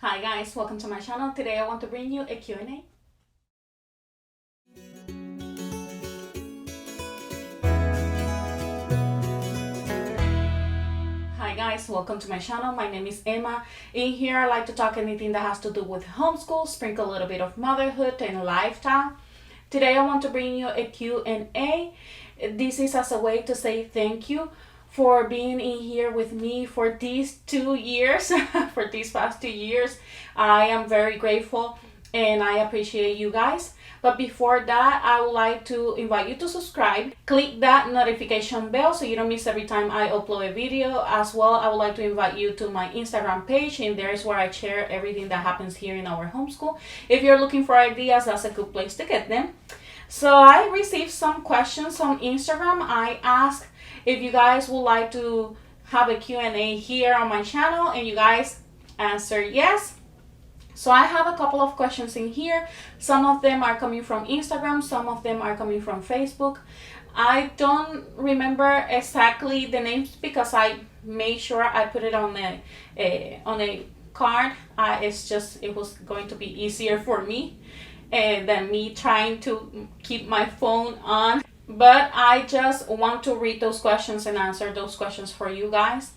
Hi guys, welcome to my channel. Today I want to bring you a Q&A. Hi guys, welcome to my channel. My name is Emma. In here I like to talk anything that has to do with homeschool, sprinkle a little bit of motherhood and lifestyle. Today I want to bring you a Q&A. This is as a way to say thank you for being in here with me for these 2 years, for these past 2 years. I am very grateful and I appreciate you guys. But before that, I would like to invite you to subscribe. Click that notification bell so you don't miss every time I upload a video. As well, I would like to invite you to my Instagram page, and there is where I share everything that happens here in our homeschool. If you're looking for ideas, that's a good place to get them. So I received some questions on Instagram. I asked if you guys would like to have a Q&A here on my channel, and you guys answered yes. So I have a couple of questions in here. Some of them are coming from Instagram, some of them are coming from Facebook. I don't remember exactly the names because I made sure I put it on a card. It was going to be easier for me than me trying to keep my phone on. But I just want to read those questions and answer those questions for you guys.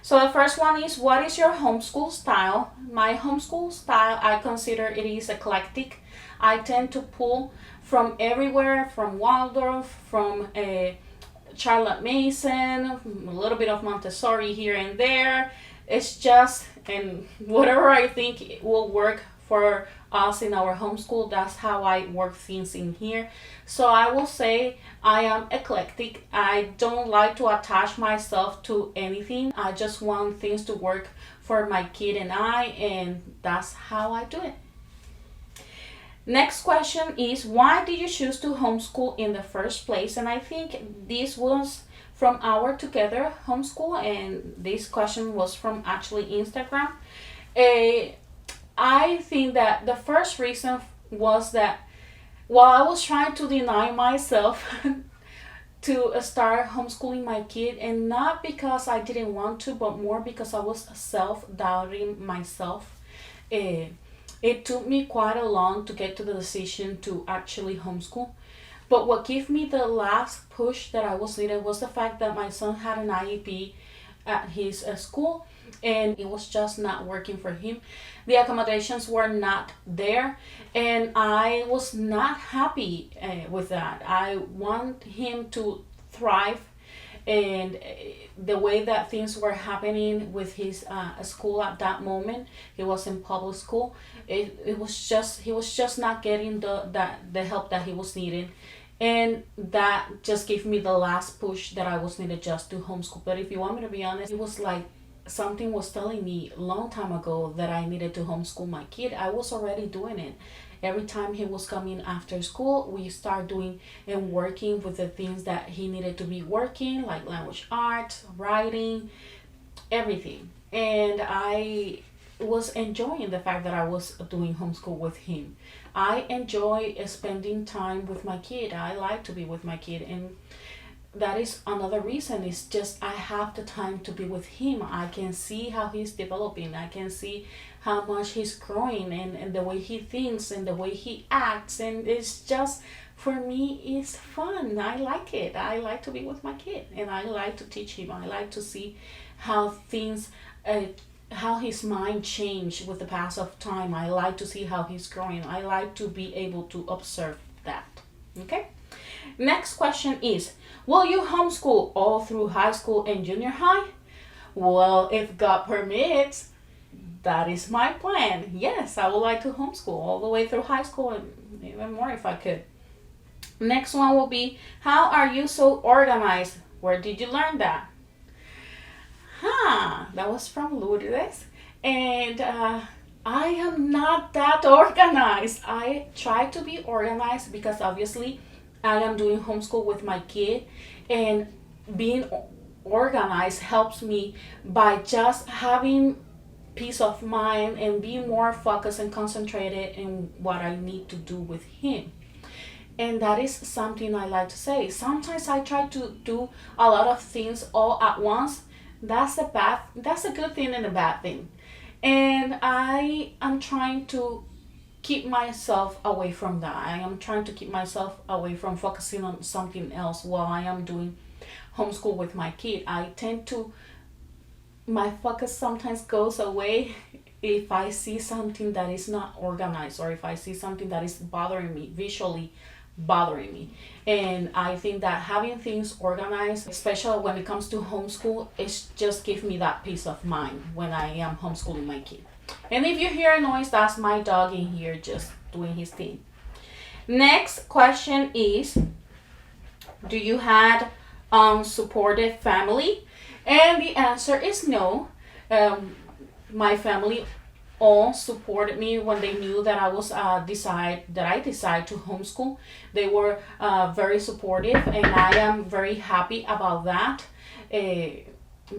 So the first one is, what is your homeschool style? My homeschool style, I consider it is eclectic. I tend to pull from everywhere, from Waldorf, from Charlotte Mason, a little bit of Montessori here and there. It's just, and whatever I think will work for us in our homeschool, that's how I work things in here. So I will say I am eclectic. I don't like to attach myself to anything. I just want things to work for my kid and that's how I do it. Next question is, why did you choose to homeschool in the first place? And I think this was from our Together homeschool, and this question was from actually Instagram. I think that the first reason was that while I was trying to deny myself to start homeschooling my kid, and not because I didn't want to, but more because I was self-doubting myself. It took me quite a long to get to the decision to actually homeschool. But what gave me the last push that I was needed was the fact that my son had an IEP at his school, and it was just not working for him. The accommodations were not there, and I was not happy with that. I want him to thrive, and the way that things were happening with his school at that moment, he was in public school. It was just, he was just not getting the help that he was needing. And that just gave me the last push that I was needed just to homeschool. But if you want me to be honest, it was like something was telling me a long time ago that I needed to homeschool my kid. I was already doing it. Every time he was coming after school, we start doing and working with the things that he needed to be working, like language arts, writing, everything. And I was enjoying the fact that I was doing homeschool with him. I enjoy spending time with my kid. I like to be with my kid, and that is another reason. It's just I have the time to be with him. I can see how he's developing. I can see how much he's growing, and the way he thinks and the way he acts, and it's just, for me, it's fun. I like it. I like to be with my kid, and I like to teach him. I like to see how things how his mind changed with the pass of time. I like to see how he's growing. I like to be able to observe that. Okay? Next question is, will you homeschool all through high school and junior high? Well, if God permits, that is my plan. Yes, I would like to homeschool all the way through high school, and even more if I could. Next one will be, how are you so organized? Where did you learn that? That was from Lourdes, and I am not that organized. I try to be organized because obviously I am doing homeschool with my kid, and being organized helps me by just having peace of mind and being more focused and concentrated in what I need to do with him. And that is something I like to say. Sometimes I try to do a lot of things all at once. That's a good thing and a bad thing. And I am trying to keep myself away from that. I am trying to keep myself away from focusing on something else while I am doing homeschool with my kid. I tend to, my focus sometimes goes away if I see something that is not organized, or if I see something that is bothering me, visually bothering me. And I think that having things organized, especially when it comes to homeschool, it just gives me that peace of mind when I am homeschooling my kid. And if you hear a noise, that's my dog in here just doing his thing. Next question is, do you had supportive family? And the answer is no. My family all supported me when they knew that I decided to homeschool. They were very supportive, and I am very happy about that.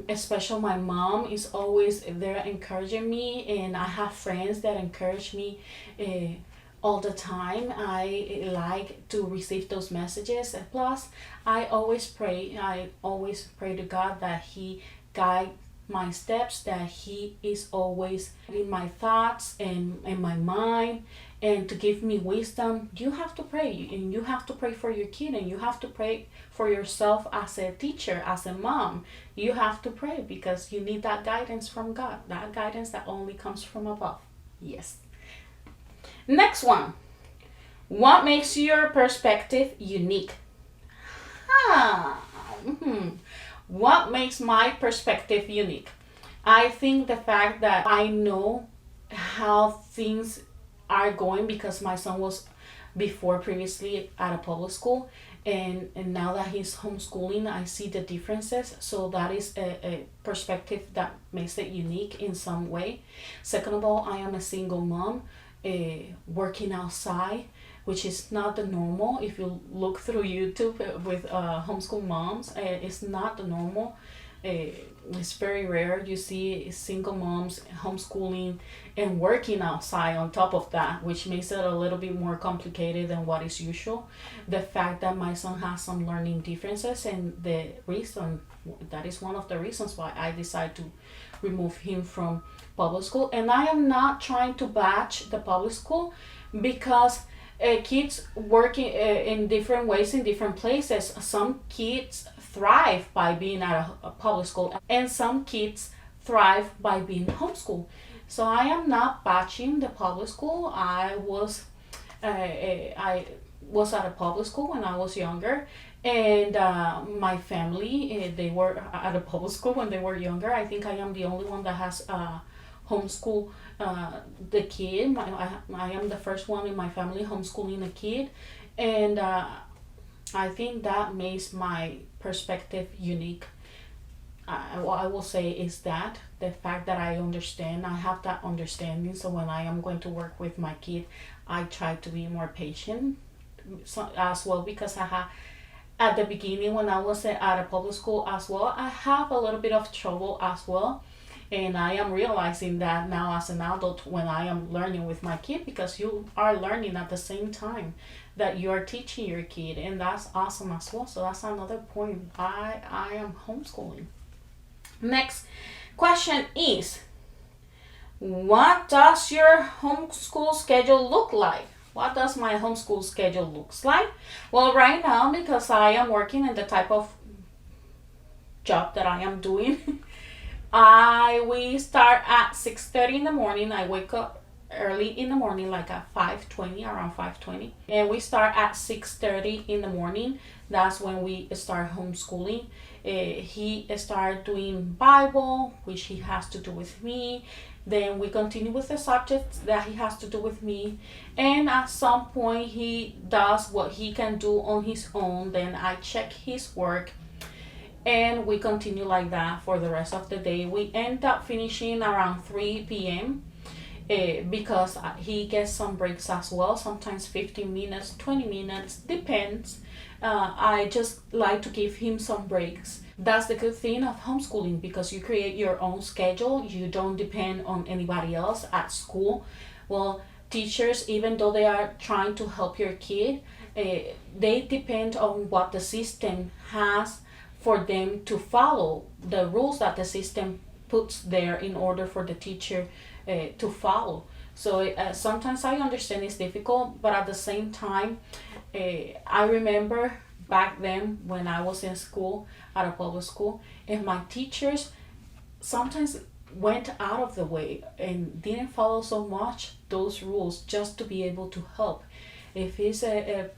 Especially my mom is always there encouraging me, and I have friends that encourage me all the time. I like to receive those messages, and plus I always pray to God that He guide my steps, that He is always in my thoughts and in my mind, and to give me wisdom. You have to pray, and you have to pray for your kid, and you have to pray for yourself as a teacher, as a mom. You have to pray because you need that guidance from God, that guidance that only comes from above. Yes. Next one. What makes your perspective unique? What makes my perspective unique? I think the fact that I know how things are going, because my son was before previously at a public school, and now that he's homeschooling, I see the differences. So that is a perspective that makes it unique in some way. Second of all, I am a single mom working outside, which is not the normal. If you look through YouTube with homeschool moms, it's not the normal. It's very rare you see single moms homeschooling and working outside on top of that, which makes it a little bit more complicated than what is usual. The fact that my son has some learning differences, and that is one of the reasons why I decided to remove him from public school. And I am not trying to bash the public school, because kids work in different ways in different places. Some kids thrive by being at a public school, and some kids thrive by being homeschooled. So I am not bashing the public school. I was at a public school when I was younger, and my family they were at a public school when they were younger. I think I am the only one that has homeschool the kid. I am the first one in my family homeschooling a kid, and I think that makes my perspective unique. What I will say is that the fact that I have that understanding. So when I am going to work with my kid, I try to be more patient as well, because at the beginning when I was at a public school as well, I have a little bit of trouble as well. And I am realizing that now as an adult when I am learning with my kid, because you are learning at the same time that you are teaching your kid, and that's awesome as well. So that's another point. I am homeschooling. Next question is, what does your homeschool schedule look like? What does my homeschool schedule looks like? Well, right now, because I am working in the type of job that I am doing, we start at 6:30 in the morning. I wake up early in the morning, like at 5:20, around 5:20, and we start at 6:30 in the morning. That's when we start homeschooling. He started doing Bible, which he has to do with me. Then we continue with the subjects that he has to do with me, and at some point he does what he can do on his own. Then I check his work, and we continue like that for the rest of the day. We end up finishing around 3 p.m. Because he gets some breaks as well, sometimes 15 minutes, 20 minutes, depends. I just like to give him some breaks. That's the good thing of homeschooling, because you create your own schedule. You don't depend on anybody else at school. Well, teachers, even though they are trying to help your kid, they depend on what the system has for them to follow, the rules that the system puts there in order for the teacher to follow. So sometimes I understand it's difficult, but at the same time, I remember back then when I was in school, at a public school, and my teachers sometimes went out of the way and didn't follow so much those rules just to be able to help. If it's a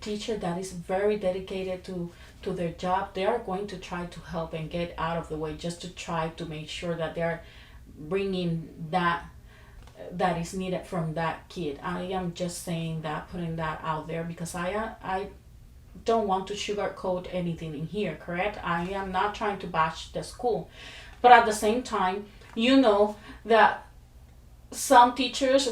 teacher that is very dedicated to their job, they are going to try to help and get out of the way just to try to make sure that they're bringing that is needed from that kid. I am just saying that, putting that out there, because I don't want to sugarcoat anything in here, correct? I am not trying to bash the school, but at the same time, you know that some teachers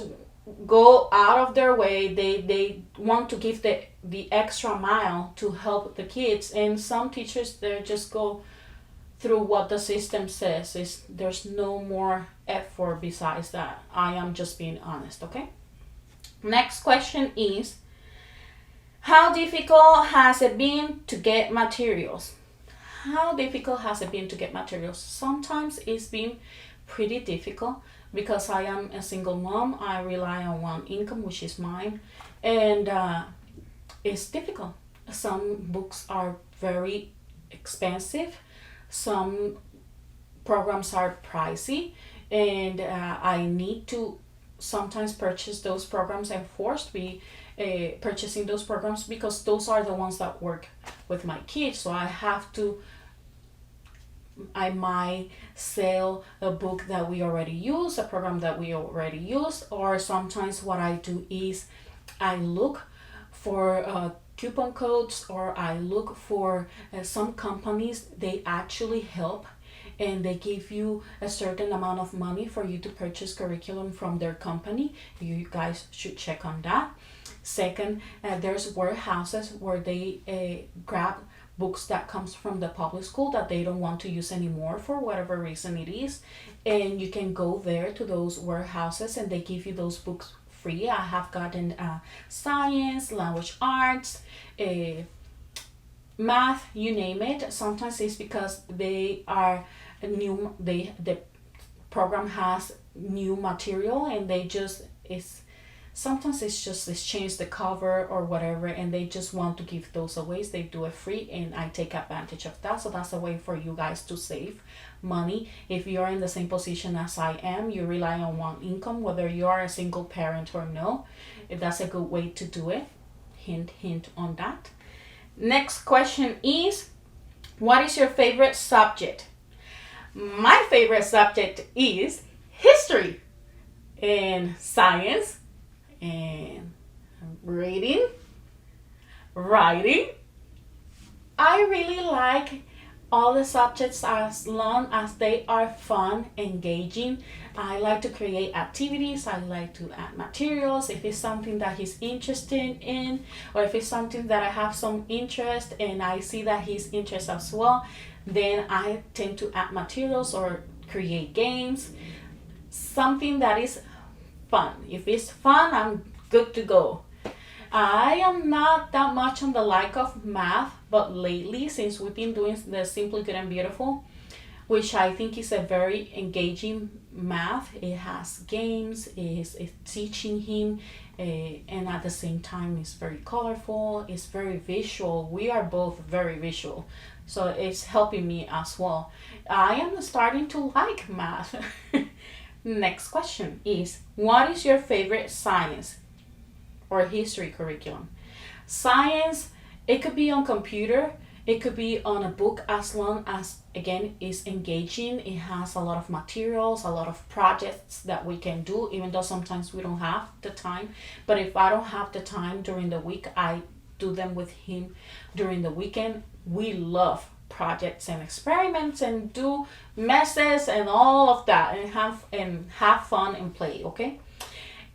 go out of their way. They want to give the extra mile to help the kids, and some teachers they just go through what the system says. Is there's no more effort besides that. I am just being honest, okay? Next question is, how difficult has it been to get materials? How difficult has it been to get materials? Sometimes it's been pretty difficult because I am a single mom. I rely on one income, which is mine, and it's difficult. Some books are very expensive. Some programs are pricey, and I need to sometimes purchase those programs and forced me purchasing those programs because those are the ones that work with my kids. So I might sell a book that we already use, a program that we already use, or sometimes what I do is I look for coupon codes, or I look for some companies, they actually help and they give you a certain amount of money for you to purchase curriculum from their company. You guys should check on that. Second, there's warehouses where they grab books that comes from the public school that they don't want to use anymore for whatever reason it is, and you can go there to those warehouses and they give you those books free. I have gotten science, language arts, math, you name it. Sometimes it's because they are new, the program has new material and they just sometimes it's just they change the cover or whatever and they just want to give those away. They do it free and I take advantage of that. So that's a way for you guys to save money. If you're in the same position as I am, you rely on one income, whether you are a single parent or no, that's a good way to do it. Hint on that. Next question is, what is your favorite subject? My favorite subject is history and science and reading, writing. I really like all the subjects as long as they are fun, engaging. I like to create activities. I like to add materials. If it's something that he's interested in, or if it's something that I have some interest and I see that he's interested as well, then I tend to add materials or create games. Something that is fun. If it's fun, I'm good to go. I am not that much on the like of math, but lately, since we've been doing the Simply Good and Beautiful, which I think is a very engaging math, it has games, it's teaching him, and at the same time, it's very colorful, it's very visual. We are both very visual, so it's helping me as well. I am starting to like math. Next question is, what is your favorite science or history curriculum? Science, it could be on computer, it could be on a book, as long as, again, it's engaging. It has a lot of materials, a lot of projects that we can do, even though sometimes we don't have the time. But if I don't have the time during the week, I do them with him during the weekend. We love projects and experiments and do messes and all of that and have fun and play, okay?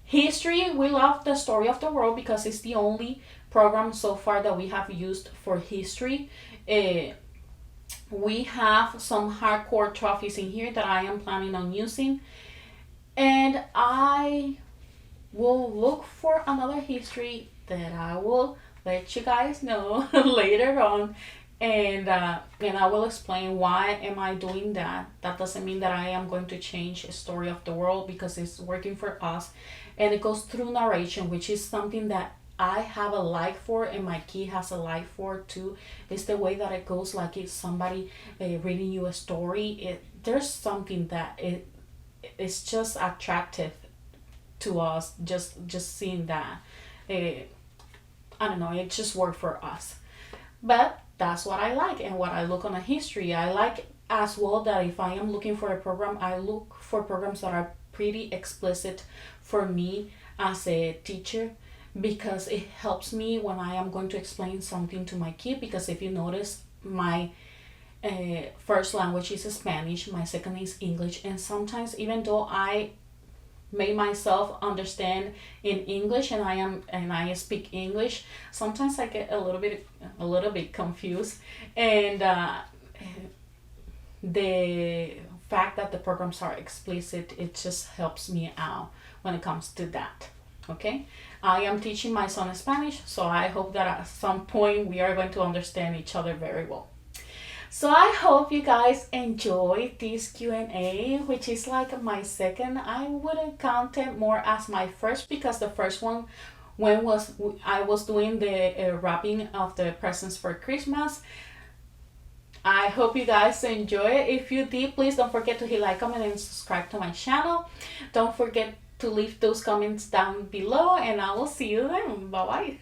History, we love the story of the world because it's the only program so far that we have used for history. We have some hardcore trophies in here that I am planning on using, and I will look for another history that I will let you guys know later on. and I will explain why am I doing that. That doesn't mean that I am going to change the story of the world because it's working for us, and it goes through narration, which is something that I have a like for, and my kid has a like for too. It's the way that it goes, like it's somebody reading you a story. There's something that it's just attractive to us. Just seeing that. Uh, I don't know. It just worked for us. But that's what I like and what I look on a history. I like as well that if I am looking for a program, I look for programs that are pretty explicit for me as a teacher, because it helps me when I am going to explain something to my kid. Because if you notice, my first language is Spanish, my second is English, and sometimes even though I make myself understand in English and I speak English, sometimes I get a little bit confused, and the fact that the programs are explicit, it just helps me out when it comes to that. Okay, I am teaching my son Spanish, so I hope that at some point we are going to understand each other very well. So I hope you guys enjoyed this Q&A, which is like my second. I wouldn't count it more as my first, because the first one, when was I was doing the wrapping of the presents for Christmas. I hope you guys enjoy it. If you did, please don't forget to hit like, comment, and subscribe to my channel. Don't forget to leave those comments down below, and I will see you then. Bye bye.